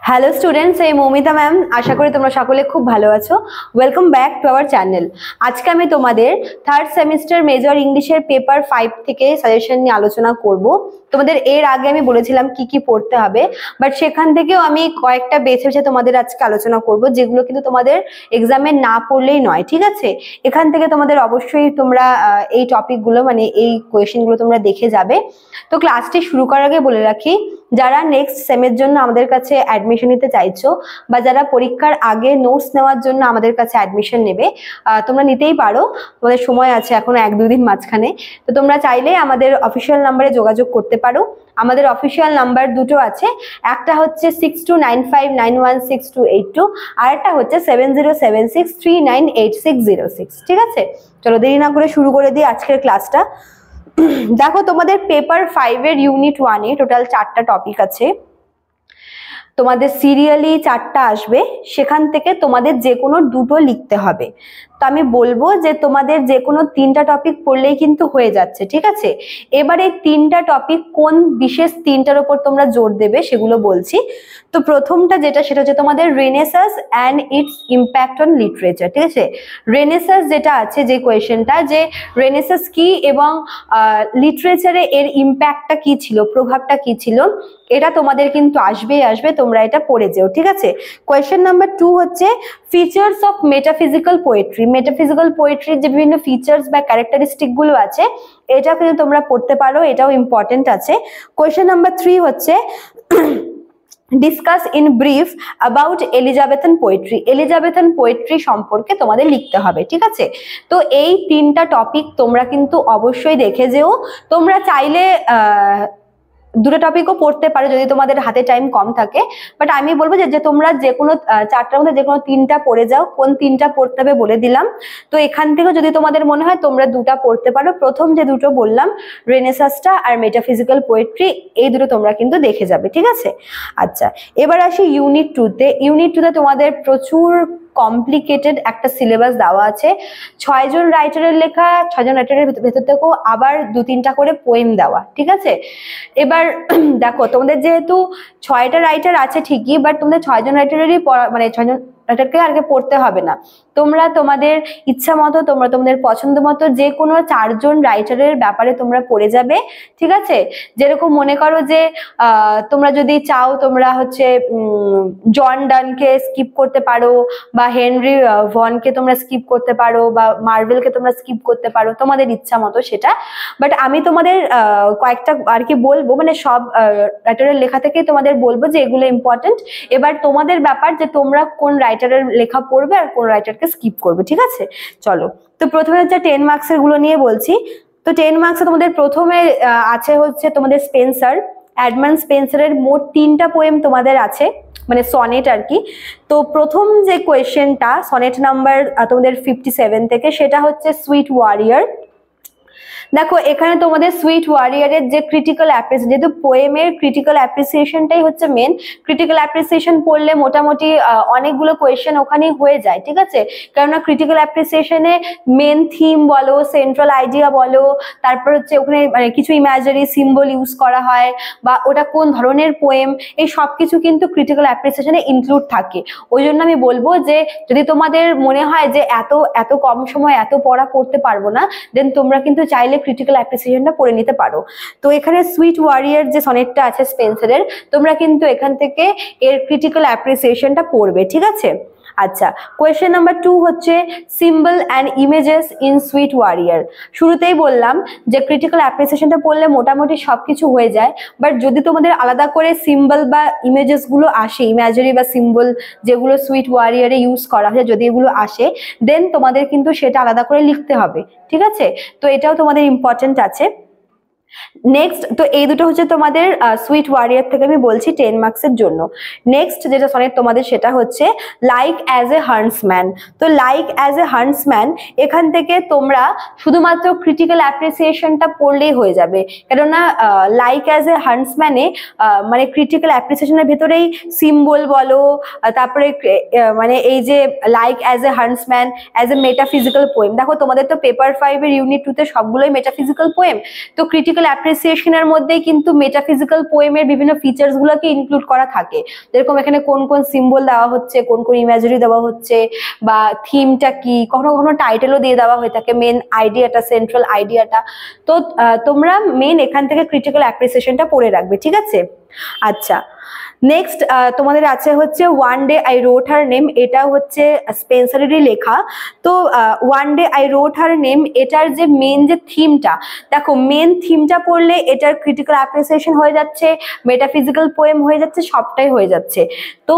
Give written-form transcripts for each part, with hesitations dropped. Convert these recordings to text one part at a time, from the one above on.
Hello students, এই Moumita ma'am. আশা করি তোমরা সকলে খুব ভালো আছো। Welcome back to our channel. আজকে আমি তোমাদের থার্ড সেমিস্টার মেজর ইংলিশের পেপার 5 থেকে সাজেশন নিয়ে আলোচনা করব। তোমাদের এর আগে আমি বলেছিলাম কি কি পড়তে হবে, বাট সেখান থেকেও আমি কয়েকটা বেছে বেছে তোমাদের আজকে আলোচনা করব, যেগুলো কিন্তু তোমাদের এক্সামে না পড়লেই নয়। ঠিক আছে, এখান থেকে তোমাদের অবশ্যই তোমরা এই টপিকগুলো মানে এই কোয়েশ্চেনগুলো তোমরা দেখে যাবে। তো ক্লাসটি শুরু করার আগে বলে রাখি, যারা নেক্সট সেমের জন্য আমাদের কাছে অ্যাডমিশন নিতে চাইছো বা যারা পরীক্ষার আগে নোটস নেওয়ার জন্য আমাদের কাছে অ্যাডমিশন নেবে, তোমরা নিতেই পারো। তোমাদের সময় আছে এখনো 1-2 দিন মাঝখানে। তো তোমরা চাইলে আমাদের অফিসিয়াল নাম্বারে যোগাযোগ করতে পারো। আমাদের অফিসিয়াল নাম্বার দুটো আছে, একটা হচ্ছে 6295916282, আর একটা হচ্ছে 7076398606। ঠিক আছে, চলো দেরি না করে শুরু করে দিই আজকের ক্লাসটা। দেখো, তোমাদের পেপার 5 এর ইউনিট 1 এ টোটাল 4টা টপিক আছে। তোমাদের সিরিয়ালি 4টা আসবে, সেখান থেকে তোমাদের যে কোনো দুটো লিখতে হবে। তো আমি বলবো যে তোমাদের যে কোনো 3টা টপিক পড়লেই কিন্তু হয়ে যাচ্ছে। ঠিক আছে, এবার এই 3টা টপিক কোন বিশেষ 3টার উপর তোমরা জোর দেবে সেগুলো বলছি। তো প্রথমটা যেটা, সেটা হচ্ছে তোমাদের Renaissance and it's impact on literature. ঠিক আছে, রেনেসাস যেটা আছে, যে কোয়েশ্চেনটা, যে রেনেসাস কি এবং লিটারেচারে এর ইম্প্যাক্টটা কি ছিল, প্রভাবটা কি ছিল, এটা তোমাদের কিন্তু আসবেই আসবে, তোমরা এটা পড়ে যেও। ঠিক আছে, কোয়েশ্চেন নাম্বার 2 হচ্ছে features of metaphysical poetry. Metaphysical পোয়েট্রির যে বিভিন্ন ফিচার্স বা ক্যারেক্টারিস্টিক গুলো আছে, এটা কিন্তু তোমরা পড়তে পারো, এটাও ইম্পর্টেন্ট আছে। কোয়েশ্চেন নাম্বার 3 হচ্ছে discuss in brief about Elizabethan poetry. Elizabethan poetry সম্পর্কে তোমাদের লিখতে হবে। ঠিক আছে, তো এই 3টা টপিক তোমরা কিন্তু অবশ্যই দেখে যেও। তোমরা চাইলে দুটো টপিকও পড়তে পারো যদি তোমাদের হাতে টাইম কম থাকে, বাট আমি বলবো যে তোমরা যে কোনো 4টার মধ্যে যে কোনো 3টা পড়ে যাও। কোন 3টা পড়তে হবে বলে দিলাম। তো এখান থেকে যদি তোমাদের মনে হয় তোমরা 2টা পড়তে পারো, প্রথম যে দুটো বললাম, রেনেসাসটা আর মেটাফিজিক্যাল পোয়েট্রি, এই দুটো তোমরা কিন্তু দেখে যাবে। ঠিক আছে, আচ্ছা এবার আসি ইউনিট 2-তে। ইউনিট 2-তে তোমাদের প্রচুর কমপ্লিকেটেড একটা সিলেবাস দেওয়া আছে। 6 জন রাইটারের লেখা, 6 জন রাইটারের ভেতর থেকেও আবার 2-3টা করে পোয়েম দেওয়া। ঠিক আছে, এবার দেখো, তোমাদের যেহেতু 6টা রাইটার আছে ঠিকই, বাট তোমাদের 6 জন রাইটারেরই মানে 6 জন রাইটারকে আগে পড়তে হবে না। তোমরা তোমাদের ইচ্ছা মতো, তোমরা তোমাদের পছন্দ মতো যে কোনো 4 জন রাইটারের ব্যাপারে তোমরা পড়ে যাবে। ঠিক আছে, যেরকম মনে করো যে তোমরা যদি চাও, তোমরা হচ্ছে জন ডানকে স্কিপ করতে পারো, বা হেনরি ভনকে তোমরা স্কিপ করতে পারো, বা মার্ভেলকে তোমরা স্কিপ করতে পারো, তোমাদের ইচ্ছা মতো সেটা। বাট আমি তোমাদের কয়েকটা আর কি বলবো, মানে সব রাইটারের লেখা থেকেই তোমাদের বলবো যে এগুলো ইম্পর্টেন্ট। এবার তোমাদের ব্যাপার যে তোমরা কোন রাইটারের লেখা পড়বে আর কোন রাইটারকে স্কিপ করবে। ঠিক আছে, চলো। তো প্রথমে হচ্ছে 10 মার্কসের গুলো নিয়ে বলছি। তো 10 মার্কসে তোমাদের প্রথমে আছে হচ্ছে তোমাদের স্পেন্সার, এডমান্ড স্পেন্সারের মোট 3টা পোয়েম তোমাদের আছে, মানে সনেট আর কি। তো প্রথম যে কোয়েশ্চেনটা, সনেট নাম্বার তোমাদের 57 থেকে, সেটা হচ্ছে সুইট ওয়ারিয়ার। দেখো, এখানে তোমাদের সুইট ওয়ারিয়ারের যে ক্রিটিক্যাল অ্যাপ্রিসিয়েশন, যেহেতু পোয়েমের ক্রিটিক্যাল অ্যাপ্রিসিয়েশনটাই হচ্ছে মেন, ক্রিটিক্যাল অ্যাপ্রিসিয়েশন পড়লে মোটামুটি অনেকগুলো কোয়েশ্চেন ওখানেই হয়ে যায়। ঠিক আছে, কেননা ক্রিটিক্যাল অ্যাপ্রিসিয়েশনে মেন থিম বলো, সেন্ট্রাল আইডিয়া বলো, তারপর হচ্ছে ওখানে মানে কিছু ইমাজিনারি সিম্বল ইউজ করা হয়, বা ওটা কোন ধরনের পোয়েম, এই সব কিছু কিন্তু ক্রিটিক্যাল অ্যাপ্রিসিয়েশনে ইনক্লুড থাকে। ওই জন্য আমি বলবো যে যদি তোমাদের মনে হয় যে এত কম সময় এত পড়া পড়তে পারবো না, দেন তোমরা কিন্তু চাইলে ক্রিটিক্যাল অ্যাপ্রিসিয়েশনটা পড়ে নিতে পারো। তো এখানে সুইট ওয়ারিয়ার যে সনেটটা আছে স্পেন্সারের, তোমরা কিন্তু এখান থেকে এর ক্রিটিক্যাল অ্যাপ্রিসিয়েশনটা পড়বে। ঠিক আছে, আচ্ছা। কোয়েশ্চেন নাম্বার 2 হচ্ছে symbol and images in sweet warrior. শুরুতেই বললাম যে ক্রিটিক্যাল অ্যাপ্রিসিয়েশনটা পড়লে মোটামুটি সবকিছু হয়ে যায়, বাট যদি তোমাদের আলাদা করে সিম্বল বা ইমেজেস গুলো আসে, ইমাজিনারি বা সিম্বল যেগুলো সুইট ওয়ারিয়ারে ইউজ করা হয়, যদি এগুলো আসে, দেন তোমাদের কিন্তু সেটা আলাদা করে লিখতে হবে। ঠিক আছে, তো এটাও তোমাদের ইম্পর্টেন্ট আছে। নেক্সট, তো এই দুটো হচ্ছে তোমাদের সুইট ওয়ারিয়ার থেকে আমি বলছি 10 মার্কসের জন্য। নেক্সট যেটা সনেট তোমাদের, সেটা হচ্ছে লাইক অ্যাজ এ হান্টসম্যান। তো লাইক অ্যাজ এ হান্টসম্যান, এখান থেকে তোমরা শুধুমাত্র ক্রিটিক্যাল অ্যাপ্রিসিয়েশনটা পড়লেই হয়ে যাবে, কেননা লাইক অ্যাজ এ হান্টসম্যানে মানে ক্রিটিক্যাল অ্যাপ্রিসিয়েশনের ভেতরেই সিম্বল বলো, তারপরে মানে এই যে like as a হান্টসম্যান as a metaphysical poem. দেখো, তোমাদের তো পেপার 5 এর ইউনিট 2 তে সবগুলোই মেটাফিজিক্যাল পোয়েম, তো ক্রিটিক্যাল ক্রিটিক্যাল অ্যাপ্রিসিয়েশনের মধ্যেই কিন্তু মেটাফিজিক্যাল পোয়েমের বিভিন্ন ফিচার্স গুলোকে ইনক্লুড করা থাকে, যেরকম এখানে কোন কোন সিম্বল দেওয়া হচ্ছে, কোন কোন ইমেজরি দেওয়া হচ্ছে, বা থিমটা কি, কখনো কখনো টাইটেলও দিয়ে দেওয়া হয়ে থাকে, মেন আইডিয়াটা, সেন্ট্রাল আইডিয়াটা। তো তোমরা মেন এখান থেকে ক্রিটিক্যাল অ্যাপ্রিসিয়েশনটা পড়ে রাখবে, ঠিক আছে? আচ্ছা, নেক্সট তোমাদের আছে হচ্ছে one day I রোট her name, এটা হচ্ছে স্পেন্সারেরই লেখা। তো one day I রোট her name, এটার যে মেন যে থিমটা, দেখো মেন থিমটা পড়লে এটার ক্রিটিক্যাল অ্যাপ্রিসিয়েশন হয়ে যাচ্ছে, মেটাফিজিক্যাল পোয়েম হয়ে যাচ্ছে, সবটাই হয়ে যাচ্ছে। তো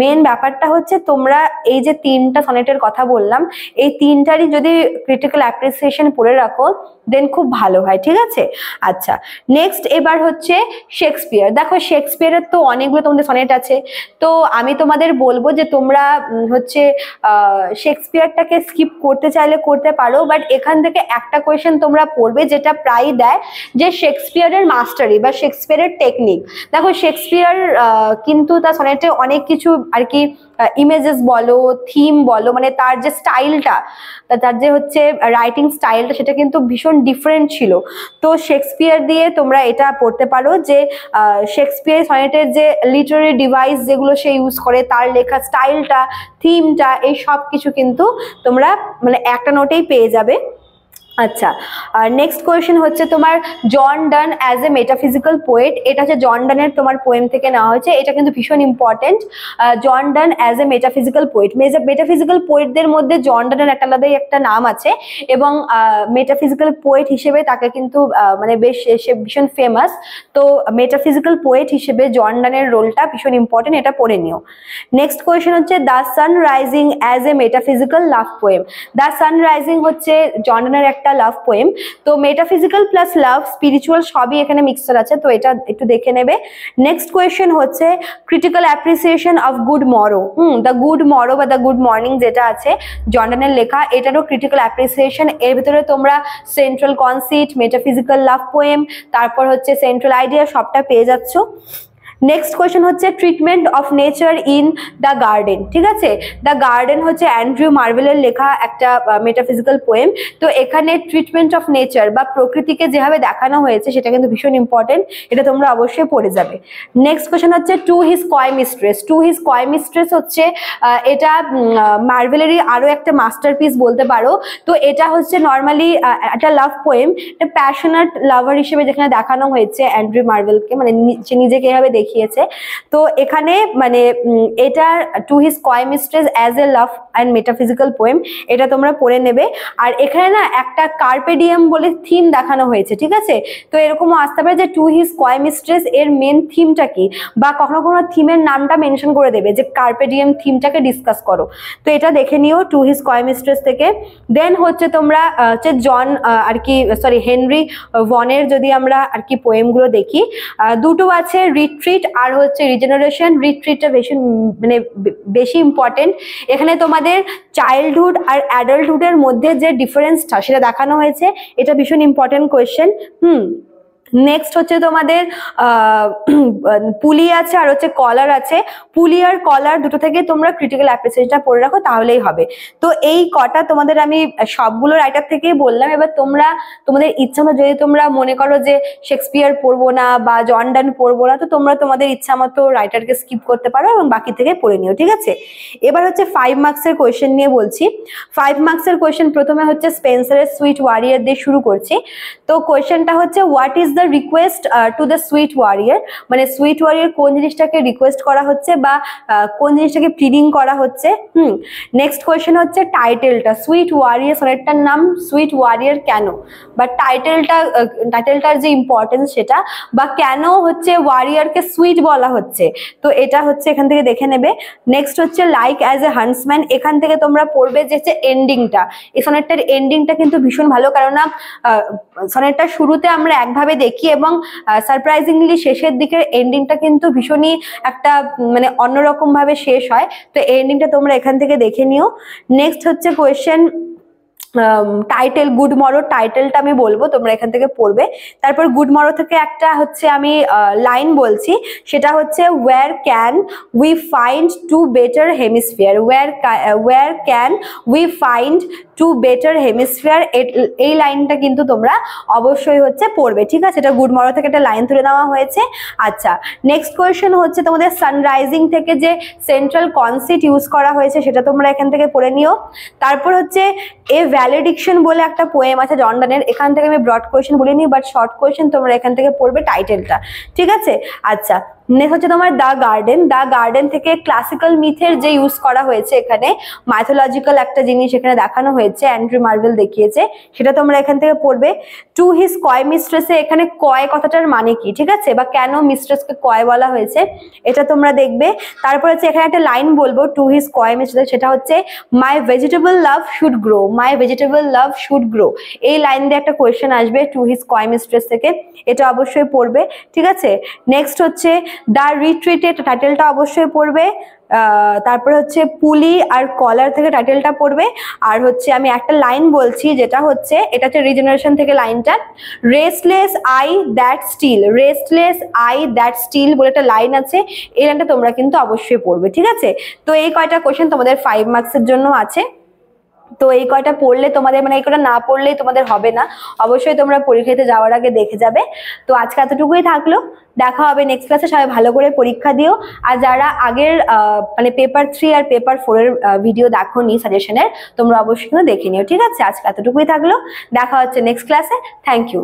মেন ব্যাপারটা হচ্ছে তোমরা এই যে তিনটা সনেটের কথা বললাম, এই তিনটারই যদি ক্রিটিক্যাল অ্যাপ্রিসিয়েশন পড়ে রাখো দেন খুব ভালো হয়, ঠিক আছে? আচ্ছা, নেক্সট এবার হচ্ছে শেক্সপিয়ার। দেখো শেক্সপিয়ারের তো অনেকগুলো তোমাদের সনেট আছে, তো আমি তোমাদের বলবো যে তোমরা হচ্ছে শেক্সপিয়ারটাকে স্কিপ করতে চাইলে করতে পারো, বাট এখান থেকে একটা কোয়েশ্চেন তোমরা পড়বে যেটা প্রায় দেয়, যে শেক্সপিয়ারের মাস্টারি বা শেক্সপিয়ারের টেকনিক। দেখো শেক্সপিয়ার কিন্তু তার সনেটে অনেক কিছু আর কি ইমেজেস বলো, থিম বলো, মানে তার যে স্টাইলটা, তার যে হচ্ছে রাইটিং স্টাইলটা, সেটা কিন্তু ভীষণ ডিফারেন্ট ছিল। তো শেক্সপিয়ার দিয়ে তোমরা এটা পড়তে পারো যে শেক্সপিয়ার সনেটের যে লিটারারি ডিভাইস যেগুলো সে ইউজ করে, তার লেখা স্টাইলটা, থিমটা, এই সব কিছু কিন্তু তোমরা মানে একটা নোটেই পেয়ে যাবে। আচ্ছা, আর নেক্সট কোয়েশ্চেন হচ্ছে তোমার John Donne as a metaphysical poet, এটা হচ্ছে জন ডানের তোমার পোয়েম থেকে নেওয়া হয়েছে, এটা কিন্তু ভীষণ important. John Donne as a metaphysical poet, metaphysical পোয়েটদের মধ্যে জন ডানের একটা আলাদাই একটা নাম আছে, এবং মেটাফিজিক্যাল পোয়েট হিসেবে তাকে কিন্তু মানে বেশ সে ভীষণ ফেমাস। তো মেটাফিজিক্যাল পোয়েট হিসেবে জন ডানের রোলটা ভীষণ ইম্পর্টেন্ট, এটা পড়ে নিও। নেক্সট কোয়েশ্চেন হচ্ছে the sun rising as a metaphysical love poem. The sun rising হচ্ছে জন ডানের একটা লাভ পোয়েম। তো মেটাফিজিক্যাল প্লাস লাভ, স্পিরিচুয়াল সবই এখানে মিক্সচার আছে, তো এটা একটু দেখে নেবে। নেক্সট কোয়েশ্চেন হচ্ছে critical appreciation of good morrow. The good morrow বা দ্য গুড মর্নিং যেটা আছে জন ডানের লেখা, এটারও ক্রিটিক্যাল অ্যাপ্রিসিয়েশন। এর ভিতরে তোমরা সেন্ট্রাল কনসিট, মেটাফিজিক্যাল লাভ পোয়েম, তারপর হচ্ছে সেন্ট্রাল আইডিয়া, সবটা পেয়ে যাচ্ছ। নেক্সট কোয়েশ্চেন হচ্ছে treatment of nature in the garden, ঠিক আছে? দ্য গার্ডেন হচ্ছে অ্যান্ড্রু মার্ভেলের লেখা একটা মেটাফিজিক্যাল পোয়েম। তো এখানে ট্রিটমেন্ট অফ নেচার বা প্রকৃতিকে যেভাবে দেখানো হয়েছে সেটা কিন্তু ভীষণ ইম্পর্টেন্ট, এটা তোমরা অবশ্যই পড়ে যাবে। নেক্সট কোয়েশ্চেন হচ্ছে টু হিজ কয় মিস্ট্রেস। টু হিজ কয় মিস্ট্রেস হচ্ছে এটা মার্ভেলেরই আরো একটা মাস্টারপিস বলতে পারো। তো এটা হচ্ছে নর্মালি একটা লাভ পোয়েম, একটা প্যাশনেট লাভার হিসেবে যেখানে দেখানো হয়েছে অ্যান্ড্রু মার্ভেলকে, মানে সে নিজেকে এভাবে দেখিয়েছে। তো এখানে মানে এটা টু হিজ কয় mistress as a love and metaphysical poem, এটা তোমরা পড়ে নেবে। আর এখানে না একটা কার্পে ডিয়েম বলে থিম দেখানো হয়েছে, ঠিক আছে? তো এরকমও আসতে পারে যে টু হিজ কয় মিস্ট্রেস এর মেন থিমটা কি, বা কখনো কোনো থিমের নামটা মেনশন করে দেবে যে কার্পে ডিয়েম থিমটাকে ডিসকাস করো। তো এটা দেখে নিও টু হিজ কয় মিস্ট্রেস থেকে। দেন হচ্ছে তোমরা হচ্ছে জন আর কি সরি হেনরি ভনের যদি আমরা আর কি পোয়েমগুলো দেখি, দুটো আছে, রিট্রিট আর হচ্ছে রিজেনারেশন। রিট্রিটটা বেশি মানে বেশি ইম্পর্টেন্ট, এখানে তোমাদের চাইল্ডহুড আর অ্যাডাল্টহুডের মধ্যে যে ডিফারেন্সটা সেটা দেখানো হয়েছে, এটা ভীষণ ইম্পর্টেন্ট কোয়েশ্চেন। নেক্সট হচ্ছে তোমাদের পুলি আছে আর হচ্ছে কলার আছে। পুলি আর কলার দুটো থেকে তোমরা ক্রিটিক্যাল অ্যাপ্রিসিয়েশনটা পড়ে রাখো, তাহলেই হবে। তো এই কটা তোমাদের আমি সবগুলো রাইটার থেকেই বললাম। এবার তোমরা তোমাদের ইচ্ছা মতো, যদি তোমরা মনে করো যে শেক্সপিয়ার পড়বো না বা জন ডান পড়বো না, তো তোমরা তোমাদের ইচ্ছা মতো রাইটারকে স্কিপ করতে পারো এবং বাকি থেকে পড়ে নিও, ঠিক আছে? এবার হচ্ছে 5 মার্কসের কোয়েশ্চেন নিয়ে বলছি। 5 মার্কসের কোয়েশ্চেন প্রথমে হচ্ছে স্পেন্সারের সুইট ওয়ারিয়ার দিয়ে শুরু করছি। তো কোয়েশ্চেনটা হচ্ছে what is the request to the sweet warrior, মানে সুইট ওয়ারিয়ার কোন জিনিসটাকে রিকোয়েস্ট করা হচ্ছে বা কোন জিনিসটাকে প্লিডিং করা হচ্ছে। নেক্সট কোয়েশ্চেন হচ্ছে টাইটেলটা, সুইট ওয়ারিয়ার সনেটটার নাম সুইট ওয়ারিয়ার কেন, বা টাইটেলটার যে ইম্পর্টেন্স সেটা, বা কেন হচ্ছে ওয়ারিয়ারকে সুইট বলা হচ্ছে, তো এটা হচ্ছে এখান থেকে দেখে নেবে। নেক্সট হচ্ছে লাইক অ্যাজ এ হান্টসম্যান, এখান থেকে তোমরা পড়বে যে হচ্ছে এন্ডিংটা। এই সনেটটার এন্ডিংটা কিন্তু ভীষণ ভালো, কেননা সনেটটার শুরুতে আমরা একভাবে দেখি এবং সারপ্রাইজিংলি শেষের দিকের এন্ডিংটা কিন্তু ভীষণই একটা মানে অন্যরকম ভাবে শেষ হয়। তো এন্ডিংটা তোমরা এখান থেকে দেখে নিও। নেক্সট হচ্ছে কোয়েশ্চেন টাইটেল গুড মরো টাইটেলটা আমি বলবো, তোমরা এখান থেকে পড়বে। তারপর গুড মরো থেকে একটা হচ্ছে আমি লাইন বলছি, সেটা হচ্ছে where can we find to better hemisphere, where can we find to better hemisphere, এই লাইনটা কিন্তু তোমরা অবশ্যই হচ্ছে পড়বে, ঠিক আছে? এটা গুড মরো থেকে একটা লাইন তুলে নেওয়া হয়েছে। আচ্ছা, নেক্সট কোয়েশ্চেন হচ্ছে তোমাদের সানরাইজিং থেকে যে সেন্ট্রাল কনসেপ্ট ইউজ করা হয়েছে সেটা তোমরা এখান থেকে পড়ে নিও। তারপর হচ্ছে এ ভ্যালিডিকশন বলে একটা পোয়েম আছে জন ডানের, এখান থেকে আমি ব্রড কোয়েশ্চেন বলিনি, বাট শর্ট কোয়েশ্চেন তোমরা এখান থেকে পড়বে টাইটেলটা, ঠিক আছে? আচ্ছা, নেক্সট হচ্ছে তোমার দ্য গার্ডেন থেকে ক্লাসিক্যাল মিথের যে ইউজ করা হয়েছে, এখানে মাইথোলজিক্যাল একটা জিনিস এখানে দেখানো হয়েছে, অ্যান্ড্রু মার্ভেল দেখিয়েছে, সেটা তোমরা এখান থেকে পড়বে। টু হিজ কয় মিস্ট্রেসে, এখানে কয় কথাটার মানে কি, ঠিক আছে? বা কেন মিস্ট্রেসকে কয় বলা হয়েছে এটা তোমরা দেখবে। তারপর হচ্ছে এখানে একটা লাইন বলবো টু হিজ কয় মিস্ট্রেস, সেটা হচ্ছে my vegetable love should grow, my vegetable love should grow, এই লাইন দিয়ে একটা কোয়েশ্চেন আসবে টু হিজ কয় মিস্ট্রেস থেকে, এটা অবশ্যই পড়বে, ঠিক আছে? নেক্সট হচ্ছে দ্য রিট্রিটেড, টাইটেলটা অবশ্যই পড়বে। তারপরে হচ্ছে পুলি আর কলার থেকে টাইটেলটা পড়বে। আর হচ্ছে আমি একটা লাইন বলছি, যেটা হচ্ছে এটা হচ্ছে রিজেনারেশন থেকে লাইনটা, restless I that still, restless I that still বলে একটা লাইন আছে, এই লাইনটা তোমরা কিন্তু অবশ্যই পড়বে, ঠিক আছে? তো এই কয়টা কোয়েশ্চেন তোমাদের 5 মার্কসের জন্য আছে। তো এই কয়টা পড়লে তোমাদের, মানে এই কয়টা না পড়লেই তোমাদের হবে না, অবশ্যই তোমরা পরীক্ষাতে যাওয়ার আগে দেখে যাবে। তো আজকে এতটুকুই থাকলো, দেখা হবে নেক্সট ক্লাসে, সবাই ভালো করে পরীক্ষা দিও। আর যারা আগের মানে পেপার 3 আর পেপার 4 এর ভিডিও দেখোনি সাজেশনের, তোমরা অবশ্যই কিন্তু দেখে নিও, ঠিক আছে? আজকে এতটুকুই থাকলো, দেখা হচ্ছে নেক্সট ক্লাসে। Thank you.